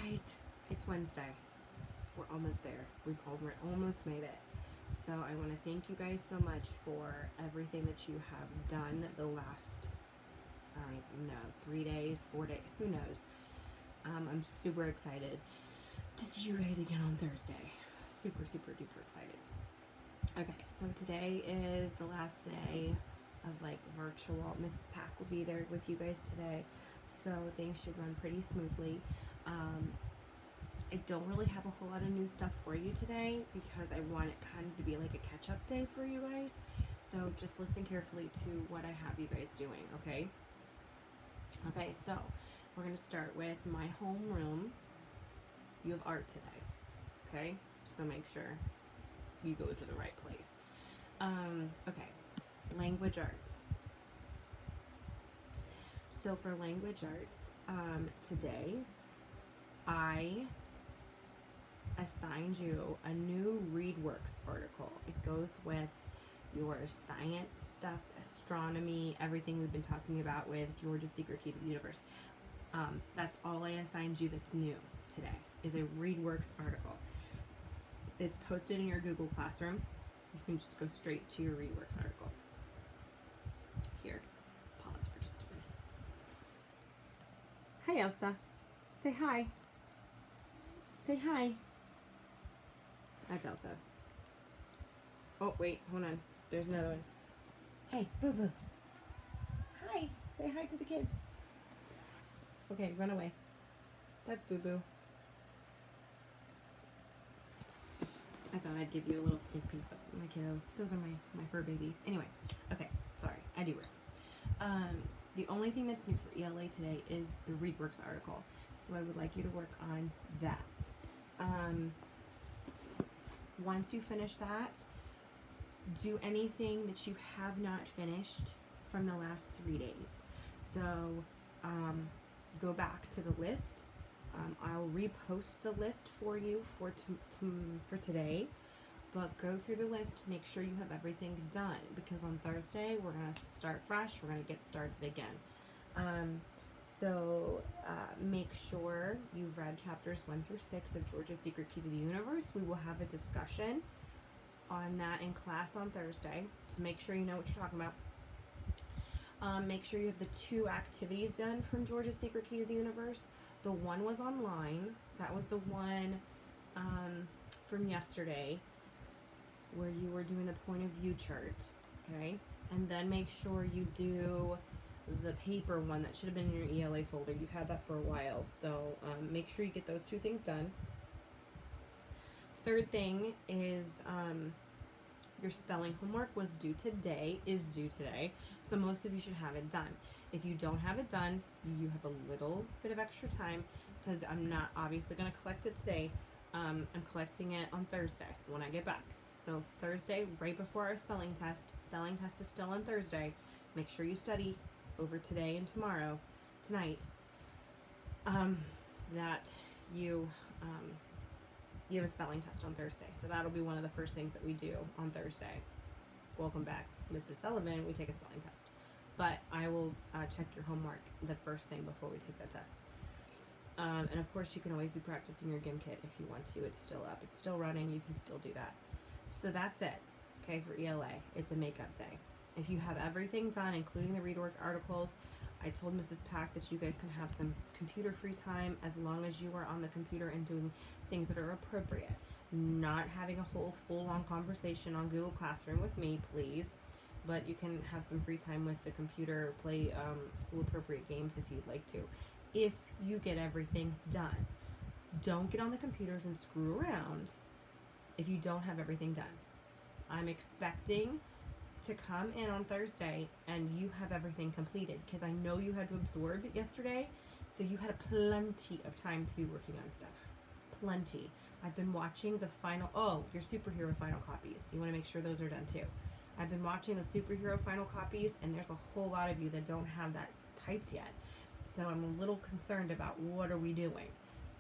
guys, it's Wednesday. We're almost there. We're almost made it. So I want to thank you guys so much for everything that you have done the last, I don't even know, 3 days, 4 days, who knows. I'm super excited to see you guys again on Thursday. Super, super duper excited. Okay, so today is the last day of like virtual. Mrs. Pack will be there with you guys today. So things should run pretty smoothly. I don't really have a whole lot of new stuff for you today because I want it kind of to be like a catch-up day for you guys. So just listen carefully to what I have you guys doing, okay? Okay, so we're going to start with my homeroom. You have art today, okay? So make sure you go to the right place. Okay, language arts. So for language arts, today I assigned you a new ReadWorks article. It goes with your science stuff, astronomy, everything we've been talking about with Georgia's Secret Key to the Universe. That's all I assigned you that's new today, is a ReadWorks article. It's posted in your Google Classroom. You can just go straight to your ReadWorks article. Here, pause for just a minute. Hi, Elsa. Say hi. Say hi. That's Elsa. Oh, wait, hold on. There's another one. Hey, Boo Boo. Hi. Say hi to the kids. Okay, run away. That's Boo Boo. I thought I'd give you a little sneak peek, but my kiddo, those are my fur babies. Anyway, okay, sorry, I derailed. The only thing that's new for ELA today is the ReadWorks article. So I would like you to work on that. Once you finish that, do anything that you have not finished from the last 3 days. So go back to the list. I'll repost the list for you for today, but go through the list, make sure you have everything done, because on Thursday we're going to start fresh, we're going to get started again. So make sure you've read chapters 1 through 6 of Georgia's Secret Key to the Universe. We will have a discussion on that in class on Thursday, so make sure you know what you're talking about. Make sure you have the 2 activities done from Georgia's Secret Key to the Universe. The one was online. That was the one from yesterday where you were doing the point of view chart, okay? And then make sure you do the paper one that should have been in your ELA folder. You've had that for a while, so make sure you get those 2 things done. Third thing is your spelling homework is due today, so most of you should have it done. If you don't have it done, you have a little bit of extra time, because I'm not obviously going to collect it today. I'm collecting it on Thursday when I get back. So Thursday, right before our spelling test is still on Thursday. Make sure you study over today and tonight, that you have a spelling test on Thursday. So that'll be one of the first things that we do on Thursday. Welcome back, Mrs. Sullivan. We take a spelling test. But I will check your homework the first thing before we take that test. And of course, you can always be practicing your GIM kit if you want to. It's still up. It's still running. You can still do that. So that's it, okay, for ELA. It's a makeup day. If you have everything done, including the ReadWorks articles, I told Mrs. Pack that you guys can have some computer free time as long as you are on the computer and doing things that are appropriate. Not having a whole full-on conversation on Google Classroom with me, please. But you can have some free time with the computer, play school-appropriate games if you'd like to. If you get everything done. Don't get on the computers and screw around if you don't have everything done. I'm expecting to come in on Thursday and you have everything completed, because I know you had to absorb it yesterday, so you had plenty of time to be working on stuff. Plenty. I've been watching the your superhero final copies. You want to make sure those are done too. I've been watching the superhero final copies, and there's a whole lot of you that don't have that typed yet. So I'm a little concerned about what are we doing.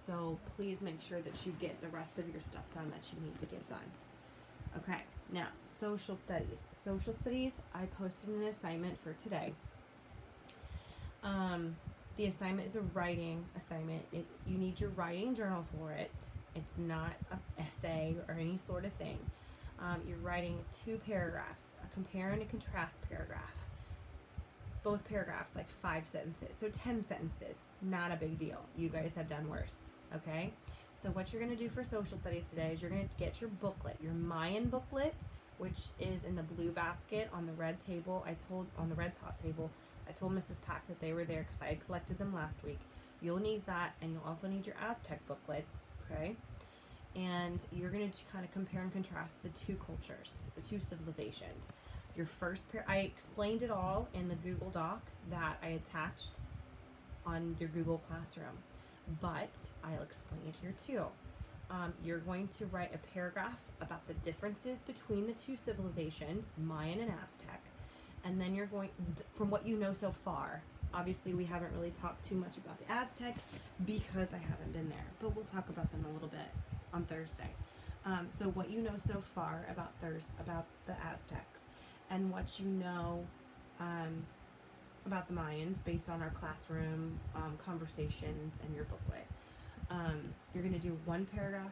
So please make sure that you get the rest of your stuff done that you need to get done. Okay, now, social studies. Social studies, I posted an assignment for today. The assignment is a writing assignment. You need your writing journal for it. It's not an essay or any sort of thing. You're writing 2 paragraphs, a compare and a contrast paragraph. Both paragraphs, like 5 sentences. So 10 sentences, not a big deal. You guys have done worse, okay? So what you're going to do for social studies today is you're going to get your booklet, your Mayan booklet, which is in the blue basket on the red table. On the red top table, I told Mrs. Pack that they were there because I had collected them last week. You'll need that, and you'll also need your Aztec booklet, okay? And you're going to kind of compare and contrast the 2 cultures, the 2 civilizations. Your first I explained it all in the Google Doc that I attached on your Google Classroom, but I'll explain it here too. You're going to write a paragraph about the differences between the 2 civilizations, Mayan and Aztec, and then you're going, from what you know so far, obviously we haven't really talked too much about the Aztec because I haven't been there, but we'll talk about them a little bit on Thursday. So what you know so far about the Aztecs, and what you know about the Mayans based on our classroom conversations and your booklet. You're going to do 1 paragraph,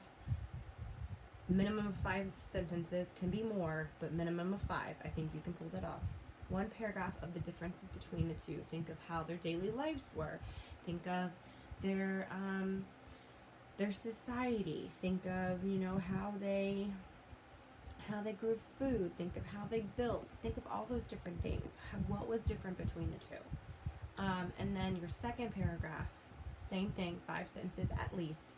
minimum of 5 sentences, can be more, but minimum of 5. I think you can pull that off. 1 paragraph of the differences between the 2. Think of how their daily lives were. Think of their society. Think of, how they grew food. Think of how they built. Think of all those different things. What was different between the 2. And then your second paragraph, same thing, 5 sentences at least.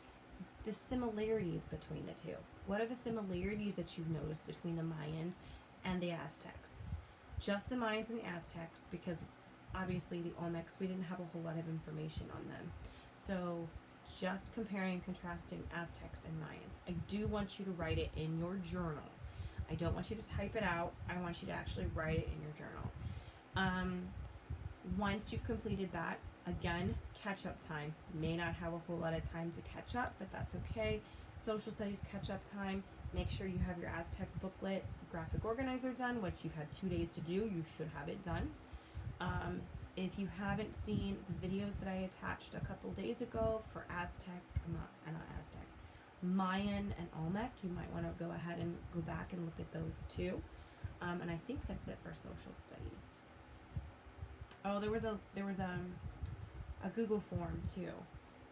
The similarities between the 2. What are the similarities that you've noticed between the Mayans and the Aztecs? Just the Mayans and the Aztecs, because obviously the Olmecs, we didn't have a whole lot of information on them. So just comparing and contrasting Aztecs and Mayans. I do want you to write it in your journal. I don't want you to type it out. I want you to actually write it in your journal. Once you've completed that, again, catch-up time. May not have a whole lot of time to catch up, but that's okay. Social studies catch-up time. Make sure you have your Aztec booklet graphic organizer done, which you've had 2 days to do. You should have it done. If you haven't seen the videos that I attached a couple days ago for Aztec, not Aztec, Mayan and Olmec, you might want to go ahead and go back and look at those too. And I think that's it for social studies. Oh, there was a Google form too.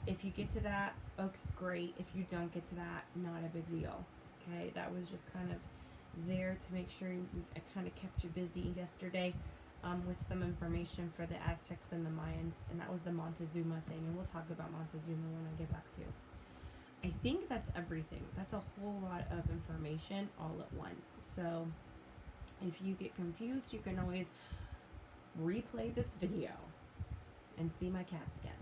If you get to that, okay, great. If you don't get to that, not a big deal. Okay, that was just kind of there to make sure I kind of kept you busy yesterday with some information for the Aztecs and the Mayans, and that was the Montezuma thing, and we'll talk about Montezuma when I get back to. I think that's everything. That's a whole lot of information all at once. So if you get confused, you can always replay this video and see my cats again.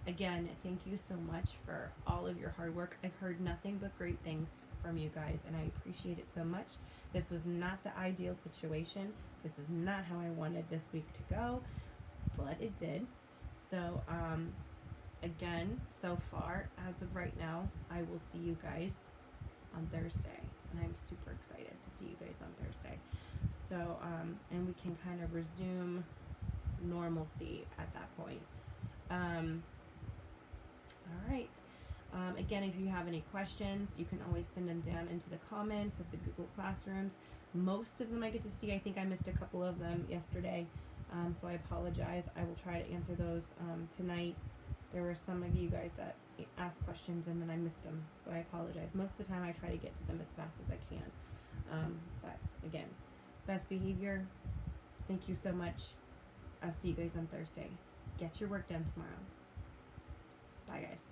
Again, thank you so much for all of your hard work. I've heard nothing but great things from you guys, and I appreciate it so much. This was not the ideal situation. This is not how I wanted this week to go, but it did. So, again, so far, as of right now, I will see you guys on Thursday, and I'm super excited to see you guys on Thursday. So, and we can kind of resume normalcy at that point. All right. Again, if you have any questions, you can always send them down into the comments of the Google Classrooms. Most of them I get to see. I think I missed a couple of them yesterday, so I apologize. I will try to answer those tonight. There were some of you guys that asked questions and then I missed them, so I apologize. Most of the time I try to get to them as fast as I can. But again, best behavior. Thank you so much. I'll see you guys on Thursday. Get your work done tomorrow. Bye, guys.